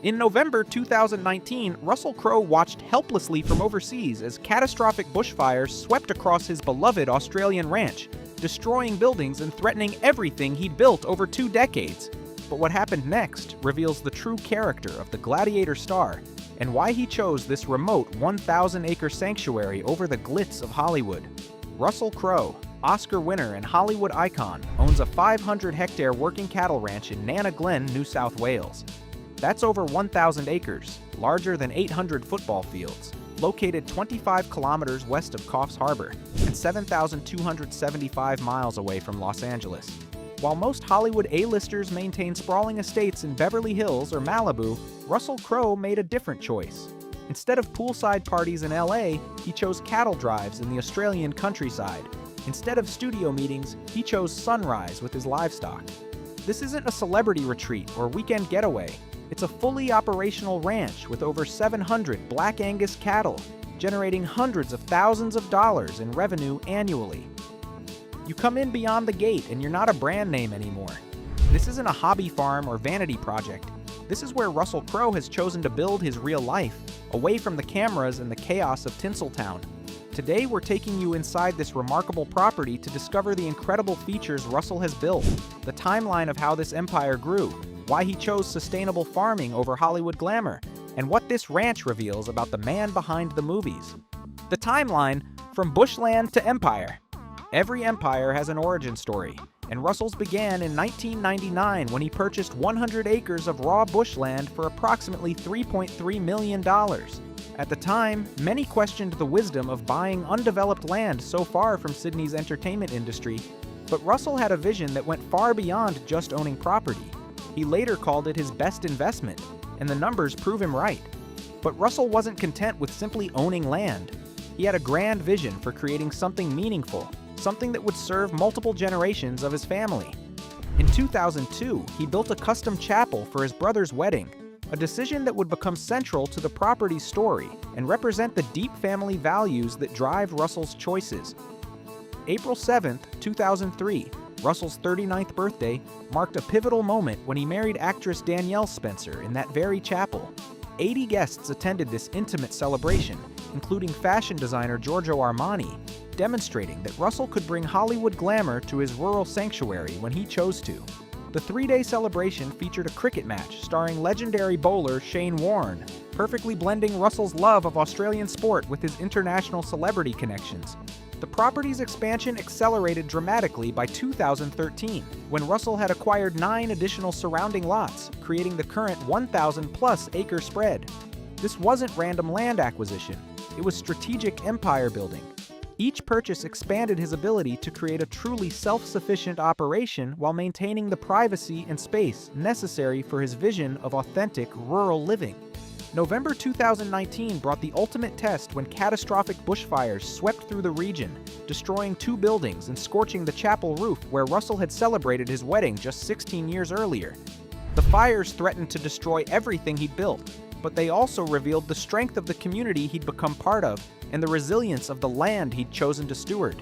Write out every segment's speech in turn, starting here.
In November 2019, Russell Crowe watched helplessly from overseas as catastrophic bushfires swept across his beloved Australian ranch, destroying buildings and threatening everything he'd built over 2 decades. But what happened next reveals the true character of the gladiator star and why he chose this remote 1,000-acre sanctuary over the glitz of Hollywood. Russell Crowe, Oscar winner and Hollywood icon, owns a 500-hectare working cattle ranch in Nana Glen, New South Wales. That's over 1,000 acres, larger than 800 football fields, located 25 kilometers west of Coffs Harbour and 7,275 miles away from Los Angeles. While most Hollywood A-listers maintain sprawling estates in Beverly Hills or Malibu, Russell Crowe made a different choice. Instead of poolside parties in LA, he chose cattle drives in the Australian countryside. Instead of studio meetings, he chose sunrise with his livestock. This isn't a celebrity retreat or weekend getaway. It's a fully operational ranch with over 700 Black Angus cattle, generating hundreds of thousands of dollars in revenue annually. You come in beyond the gate and you're not a brand name anymore. This isn't a hobby farm or vanity project. This is where Russell Crowe has chosen to build his real life, away from the cameras and the chaos of Tinseltown. Today we're taking you inside this remarkable property to discover the incredible features Russell has built, the timeline of how this empire grew, why he chose sustainable farming over Hollywood glamour, and what this ranch reveals about the man behind the movies. The timeline from Bushland to empire. Every empire has an origin story, and Russell's began in 1999 when he purchased 100 acres of raw bushland for approximately $3.3 million. At the time, many questioned the wisdom of buying undeveloped land so far from Sydney's entertainment industry, but Russell had a vision that went far beyond just owning property. He later called it his best investment, and the numbers prove him right. But Russell wasn't content with simply owning land. He had a grand vision for creating something meaningful, something that would serve multiple generations of his family. In 2002, he built a custom chapel for his brother's wedding, a decision that would become central to the property's story and represent the deep family values that drive Russell's choices. April 7, 2003, Russell's 39th birthday, marked a pivotal moment when he married actress Danielle Spencer in that very chapel. 80 guests attended this intimate celebration, including fashion designer Giorgio Armani, demonstrating that Russell could bring Hollywood glamour to his rural sanctuary when he chose to. The 3-day celebration featured a cricket match starring legendary bowler Shane Warne, perfectly blending Russell's love of Australian sport with his international celebrity connections. The property's expansion accelerated dramatically by 2013, when Russell had acquired 9 additional surrounding lots, creating the current 1,000-plus acre spread. This wasn't random land acquisition. It was strategic empire building. Each purchase expanded his ability to create a truly self-sufficient operation while maintaining the privacy and space necessary for his vision of authentic rural living. November 2019 brought the ultimate test when catastrophic bushfires swept through the region, destroying 2 buildings and scorching the chapel roof where Russell had celebrated his wedding just 16 years earlier. The fires threatened to destroy everything he'd built, but they also revealed the strength of the community he'd become part of and the resilience of the land he'd chosen to steward.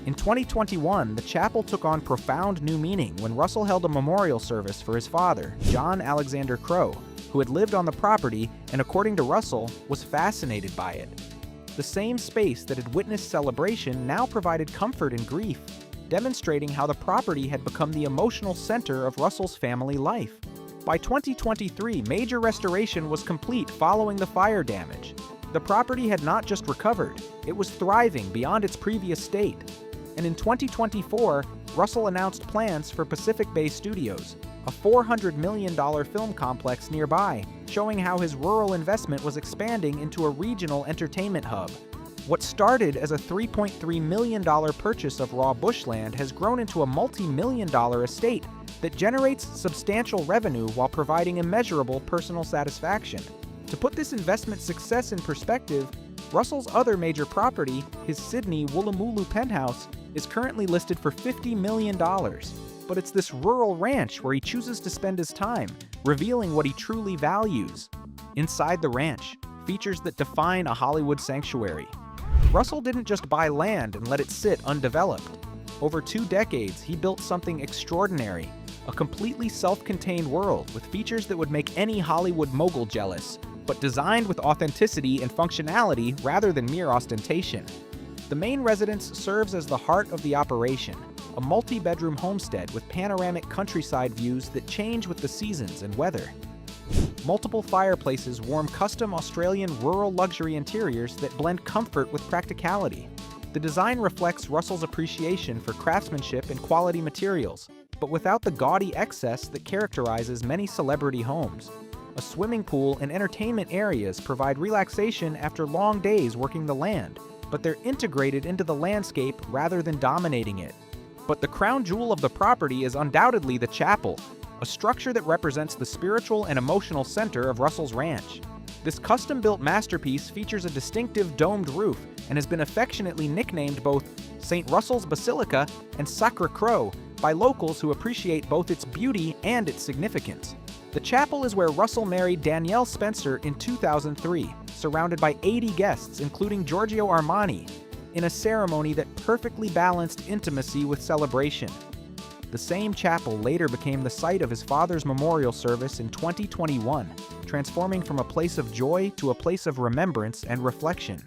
In 2021, the chapel took on profound new meaning when Russell held a memorial service for his father, John Alexander Crowe, who had lived on the property and, according to Russell, was fascinated by it. The same space that had witnessed celebration now provided comfort and grief, demonstrating how the property had become the emotional center of Russell's family life. By 2023, major restoration was complete following the fire damage. The property had not just recovered, it was thriving beyond its previous state. And in 2024, Russell announced plans for Pacific Bay Studios, a $400 million film complex nearby, showing how his rural investment was expanding into a regional entertainment hub. What started as a $3.3 million purchase of raw bushland has grown into a multi-million-dollar estate that generates substantial revenue while providing immeasurable personal satisfaction. To put this investment success in perspective, Russell's other major property, his Sydney Woolloomooloo penthouse, is currently listed for $50 million. But it's this rural ranch where he chooses to spend his time, revealing what he truly values. Inside the ranch, features that define a Hollywood sanctuary. Russell didn't just buy land and let it sit undeveloped. Over 2 decades, he built something extraordinary, a completely self-contained world with features that would make any Hollywood mogul jealous, but designed with authenticity and functionality rather than mere ostentation. The main residence serves as the heart of the operation, a multi-bedroom homestead with panoramic countryside views that change with the seasons and weather. Multiple fireplaces warm custom Australian rural luxury interiors that blend comfort with practicality. The design reflects Russell's appreciation for craftsmanship and quality materials, but without the gaudy excess that characterizes many celebrity homes. A swimming pool and entertainment areas provide relaxation after long days working the land, but they're integrated into the landscape rather than dominating it. But the crown jewel of the property is undoubtedly the chapel, a structure that represents the spiritual and emotional center of Russell's ranch. This custom-built masterpiece features a distinctive domed roof and has been affectionately nicknamed both St. Russell's Basilica and Sacre Crowe by locals who appreciate both its beauty and its significance. The chapel is where Russell married Danielle Spencer in 2003, surrounded by 80 guests, including Giorgio Armani, in a ceremony that perfectly balanced intimacy with celebration. The same chapel later became the site of his father's memorial service in 2021, transforming from a place of joy to a place of remembrance and reflection.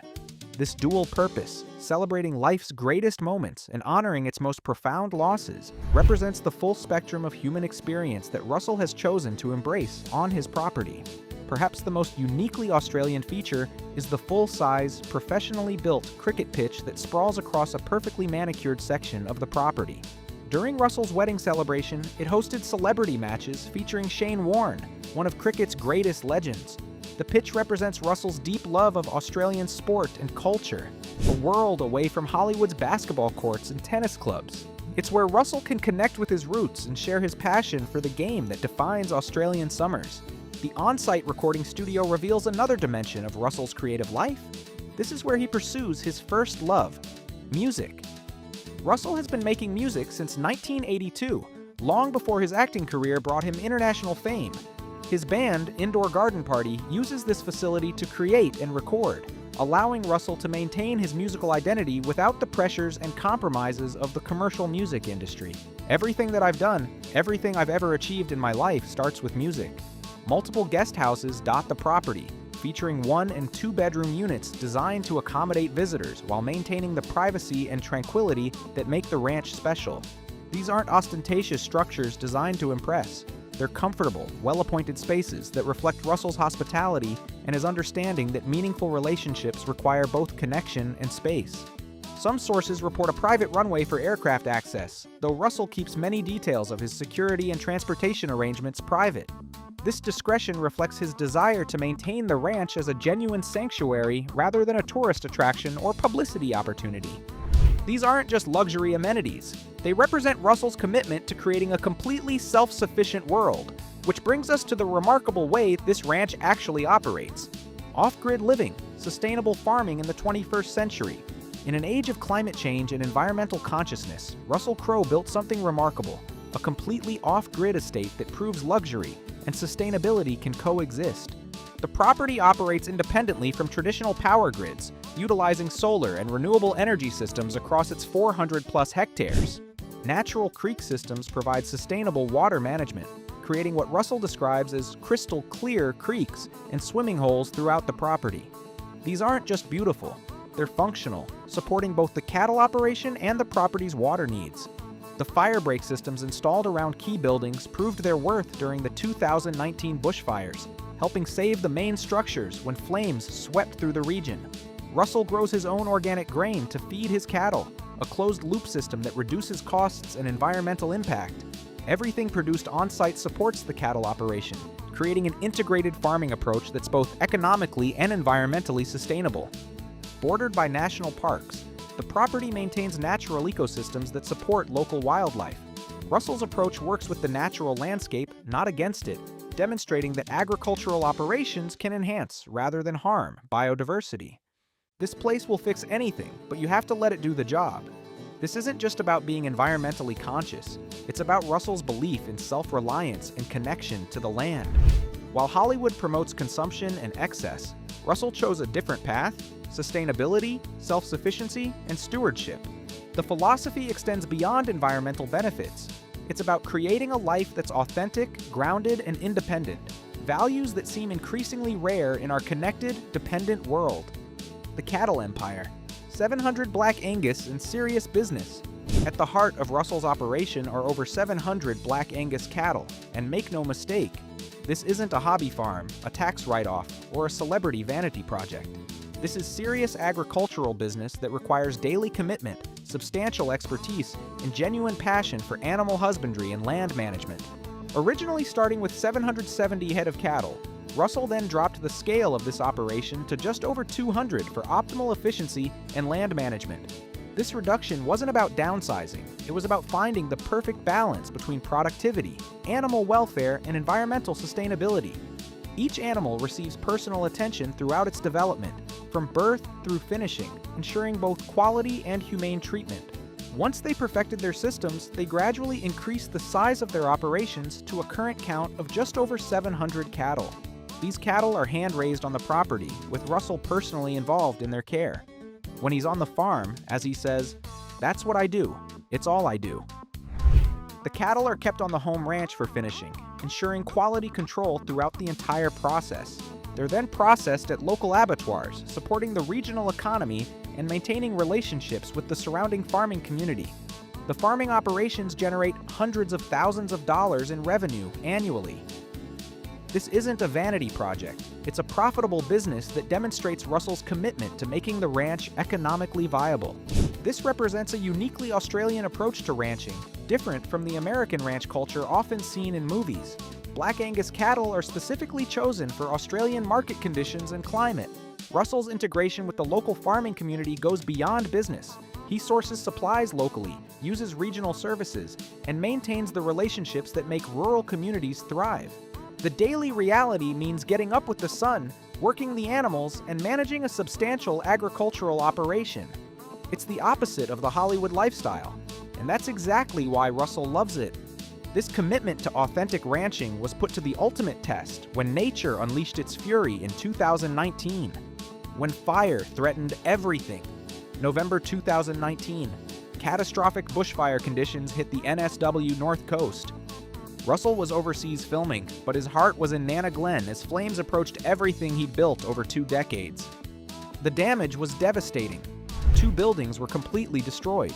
This dual purpose, celebrating life's greatest moments and honoring its most profound losses, represents the full spectrum of human experience that Russell has chosen to embrace on his property. Perhaps the most uniquely Australian feature is the full-size, professionally built cricket pitch that sprawls across a perfectly manicured section of the property. During Russell's wedding celebration, it hosted celebrity matches featuring Shane Warne, one of cricket's greatest legends. The pitch represents Russell's deep love of Australian sport and culture, a world away from Hollywood's basketball courts and tennis clubs. It's where Russell can connect with his roots and share his passion for the game that defines Australian summers. The on-site recording studio reveals another dimension of Russell's creative life. This is where he pursues his first love, music. Russell has been making music since 1982, long before his acting career brought him international fame. His band, Indoor Garden Party, uses this facility to create and record, allowing Russell to maintain his musical identity without the pressures and compromises of the commercial music industry. Everything that I've done, everything I've ever achieved in my life starts with music. Multiple guest houses dot the property, featuring 1- and 2-bedroom units designed to accommodate visitors while maintaining the privacy and tranquility that make the ranch special. These aren't ostentatious structures designed to impress. They're comfortable, well-appointed spaces that reflect Russell's hospitality and his understanding that meaningful relationships require both connection and space. Some sources report a private runway for aircraft access, though Russell keeps many details of his security and transportation arrangements private. This discretion reflects his desire to maintain the ranch as a genuine sanctuary rather than a tourist attraction or publicity opportunity. These aren't just luxury amenities. They represent Russell's commitment to creating a completely self-sufficient world, which brings us to the remarkable way this ranch actually operates. Off-grid living, sustainable farming in the 21st century. In an age of climate change and environmental consciousness, Russell Crowe built something remarkable, a completely off-grid estate that proves luxury and sustainability can coexist. The property operates independently from traditional power grids, utilizing solar and renewable energy systems across its 400-plus hectares. Natural creek systems provide sustainable water management, creating what Russell describes as crystal clear creeks and swimming holes throughout the property. These aren't just beautiful, they're functional, supporting both the cattle operation and the property's water needs. The fire break systems installed around key buildings proved their worth during the 2019 bushfires, helping save the main structures when flames swept through the region. Russell grows his own organic grain to feed his cattle, a closed-loop system that reduces costs and environmental impact. Everything produced on-site supports the cattle operation, creating an integrated farming approach that's both economically and environmentally sustainable. Bordered by national parks, the property maintains natural ecosystems that support local wildlife. Russell's approach works with the natural landscape, not against it, demonstrating that agricultural operations can enhance, rather than harm, biodiversity. This place will fix anything, but you have to let it do the job. This isn't just about being environmentally conscious. It's about Russell's belief in self-reliance and connection to the land. While Hollywood promotes consumption and excess, Russell chose a different path: sustainability, self-sufficiency, and stewardship. The philosophy extends beyond environmental benefits. It's about creating a life that's authentic, grounded, and independent. Values that seem increasingly rare in our connected, dependent world. The cattle empire. 700 Black Angus and serious business. At the heart of Russell's operation are over 700 Black Angus cattle, and make no mistake, this isn't a hobby farm, a tax write-off, or a celebrity vanity project. This is serious agricultural business that requires daily commitment, substantial expertise, and genuine passion for animal husbandry and land management. Originally starting with 770 head of cattle, Russell then dropped the scale of this operation to just over 200 for optimal efficiency and land management. This reduction wasn't about downsizing, it was about finding the perfect balance between productivity, animal welfare, and environmental sustainability. Each animal receives personal attention throughout its development, from birth through finishing, ensuring both quality and humane treatment. Once they perfected their systems, they gradually increased the size of their operations to a current count of just over 700 cattle. These cattle are hand-raised on the property, with Russell personally involved in their care. When he's on the farm, as he says, "That's what I do. It's all I do." The cattle are kept on the home ranch for finishing, ensuring quality control throughout the entire process. They're then processed at local abattoirs, supporting the regional economy and maintaining relationships with the surrounding farming community. The farming operations generate hundreds of thousands of dollars in revenue annually. This isn't a vanity project. It's a profitable business that demonstrates Russell's commitment to making the ranch economically viable. This represents a uniquely Australian approach to ranching, different from the American ranch culture often seen in movies. Black Angus cattle are specifically chosen for Australian market conditions and climate. Russell's integration with the local farming community goes beyond business. He sources supplies locally, uses regional services, and maintains the relationships that make rural communities thrive. The daily reality means getting up with the sun, working the animals, and managing a substantial agricultural operation. It's the opposite of the Hollywood lifestyle, and that's exactly why Russell loves it. This commitment to authentic ranching was put to the ultimate test when nature unleashed its fury in 2019. When fire threatened everything. November 2019, catastrophic bushfire conditions hit the NSW North Coast. Russell was overseas filming, but his heart was in Nana Glen as flames approached everything he'd built over 2 decades. The damage was devastating. 2 buildings were completely destroyed.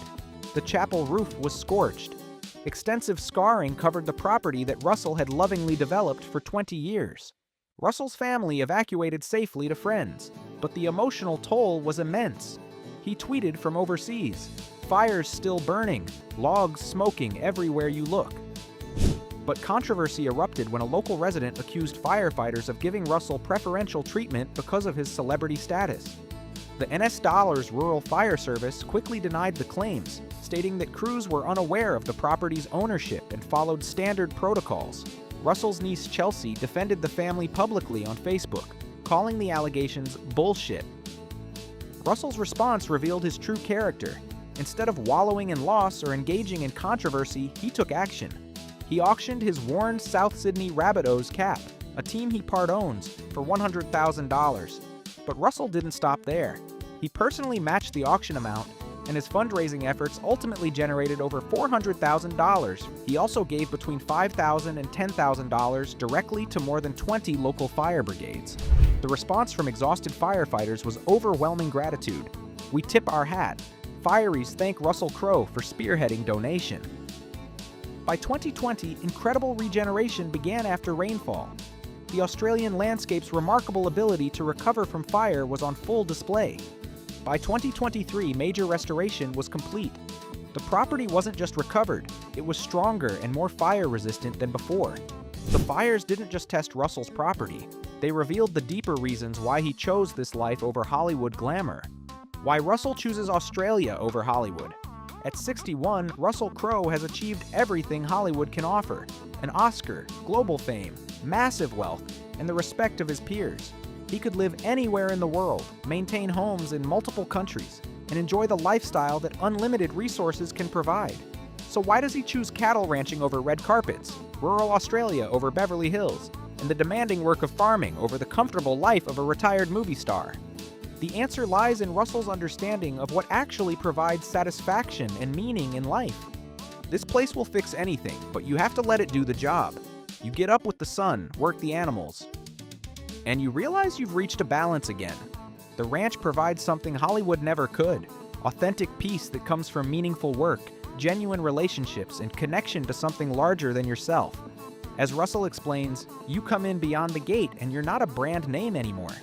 The chapel roof was scorched. Extensive scarring covered the property that Russell had lovingly developed for 20 years. Russell's family evacuated safely to friends, but the emotional toll was immense. He tweeted from overseas, "Fires still burning, logs smoking everywhere you look." But controversy erupted when a local resident accused firefighters of giving Russell preferential treatment because of his celebrity status. The NS Dollars Rural Fire Service quickly denied the claims, stating that crews were unaware of the property's ownership and followed standard protocols. Russell's niece Chelsea defended the family publicly on Facebook, calling the allegations bullshit. Russell's response revealed his true character. Instead of wallowing in loss or engaging in controversy, he took action. He auctioned his worn South Sydney Rabbitohs cap, a team he part owns, for $100,000. But Russell didn't stop there. He personally matched the auction amount, and his fundraising efforts ultimately generated over $400,000. He also gave between $5,000 and $10,000 directly to more than 20 local fire brigades. The response from exhausted firefighters was overwhelming gratitude. "We tip our hat." Fireys thank Russell Crowe for spearheading donation. By 2020, incredible regeneration began after rainfall. The Australian landscape's remarkable ability to recover from fire was on full display. By 2023, major restoration was complete. The property wasn't just recovered, it was stronger and more fire-resistant than before. The fires didn't just test Russell's property, they revealed the deeper reasons why he chose this life over Hollywood glamour. Why Russell chooses Australia over Hollywood. At 61, Russell Crowe has achieved everything Hollywood can offer: an Oscar, global fame, massive wealth, and the respect of his peers. He could live anywhere in the world, maintain homes in multiple countries, and enjoy the lifestyle that unlimited resources can provide. So why does he choose cattle ranching over red carpets, rural Australia over Beverly Hills, and the demanding work of farming over the comfortable life of a retired movie star? The answer lies in Russell's understanding of what actually provides satisfaction and meaning in life. This place will fix anything, but you have to let it do the job. You get up with the sun, work the animals, and you realize you've reached a balance again. The ranch provides something Hollywood never could: authentic peace that comes from meaningful work, genuine relationships, and connection to something larger than yourself. As Russell explains, you come in beyond the gate and you're not a brand name anymore.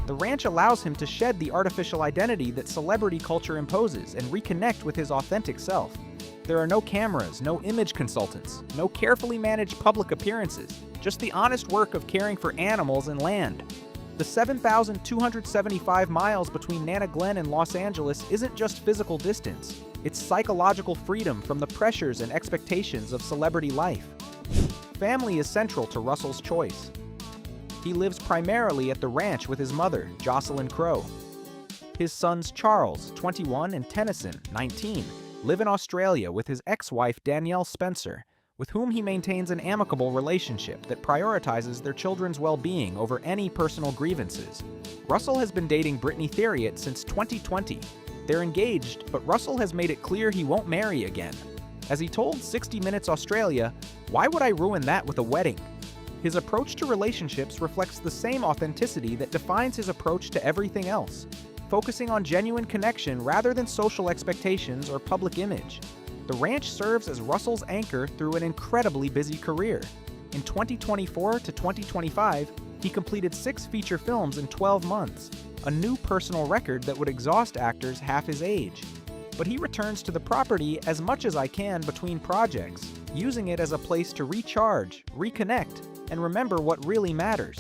The ranch allows him to shed the artificial identity that celebrity culture imposes and reconnect with his authentic self. There are no cameras, no image consultants, no carefully managed public appearances, just the honest work of caring for animals and land. The 7,275 miles between Nana Glen and Los Angeles isn't just physical distance, it's psychological freedom from the pressures and expectations of celebrity life. Family is central to Russell's choice. He lives primarily at the ranch with his mother, Jocelyn Crowe. His sons Charles, 21, and Tennyson, 19, live in Australia with his ex-wife Danielle Spencer, with whom he maintains an amicable relationship that prioritizes their children's well-being over any personal grievances. Russell has been dating Brittany Theriot since 2020. They're engaged, but Russell has made it clear he won't marry again. As he told 60 Minutes Australia, "Why would I ruin that with a wedding?" His approach to relationships reflects the same authenticity that defines his approach to everything else, focusing on genuine connection rather than social expectations or public image. The ranch serves as Russell's anchor through an incredibly busy career. In 2024 to 2025, he completed 6 feature films in 12 months, a new personal record that would exhaust actors half his age. But he returns to the property as much as I can between projects, using it as a place to recharge, reconnect, and remember what really matters.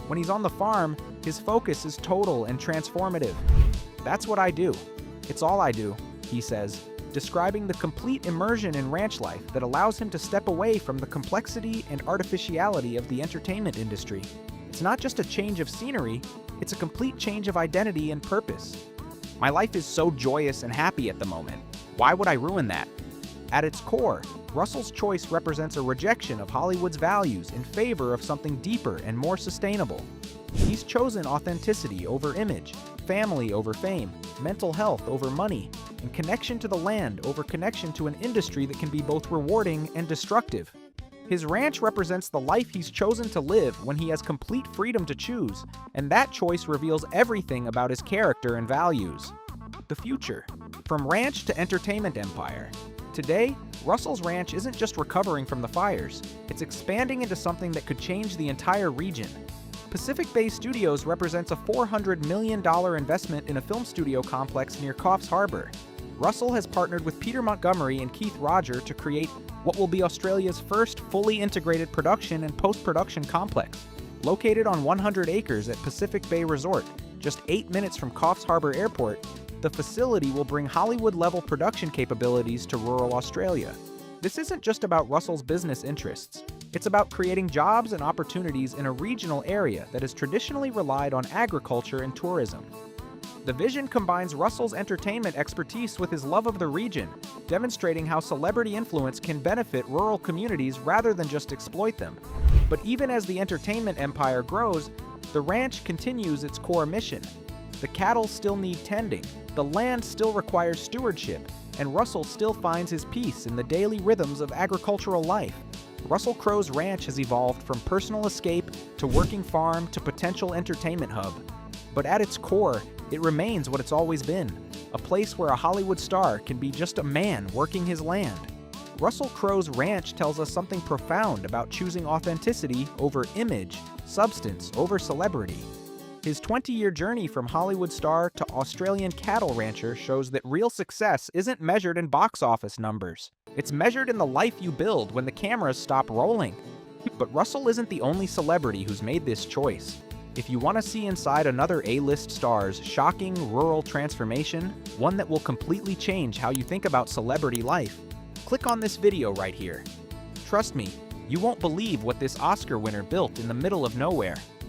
When he's on the farm, his focus is total and transformative. "That's what I do. It's all I do," he says, describing the complete immersion in ranch life that allows him to step away from the complexity and artificiality of the entertainment industry. It's not just a change of scenery, it's a complete change of identity and purpose. "My life is so joyous and happy at the moment. Why would I ruin that?" At its core, Russell's choice represents a rejection of Hollywood's values in favor of something deeper and more sustainable. He's chosen authenticity over image, family over fame, mental health over money, and connection to the land over connection to an industry that can be both rewarding and destructive. His ranch represents the life he's chosen to live when he has complete freedom to choose, and that choice reveals everything about his character and values. The future. From ranch to entertainment empire. Today, Russell's ranch isn't just recovering from the fires, it's expanding into something that could change the entire region. Pacific Bay Studios represents a $400 million investment in a film studio complex near Coffs Harbour. Russell has partnered with Peter Montgomery and Keith Roger to create what will be Australia's first fully integrated production and post-production complex. Located on 100 acres at Pacific Bay Resort, just 8 minutes from Coffs Harbour Airport, the facility will bring Hollywood-level production capabilities to rural Australia. This isn't just about Russell's business interests. It's about creating jobs and opportunities in a regional area that has traditionally relied on agriculture and tourism. The vision combines Russell's entertainment expertise with his love of the region, demonstrating how celebrity influence can benefit rural communities rather than just exploit them. But even as the entertainment empire grows, the ranch continues its core mission. The cattle still need tending, the land still requires stewardship, and Russell still finds his peace in the daily rhythms of agricultural life. Russell Crowe's ranch has evolved from personal escape to working farm to potential entertainment hub. But at its core, it remains what it's always been, a place where a Hollywood star can be just a man working his land. Russell Crowe's ranch tells us something profound about choosing authenticity over image, substance over celebrity. His 20-year journey from Hollywood star to Australian cattle rancher shows that real success isn't measured in box office numbers. It's measured in the life you build when the cameras stop rolling. But Russell isn't the only celebrity who's made this choice. If you want to see inside another A-list star's shocking rural transformation, one that will completely change how you think about celebrity life, click on this video right here. Trust me, you won't believe what this Oscar winner built in the middle of nowhere.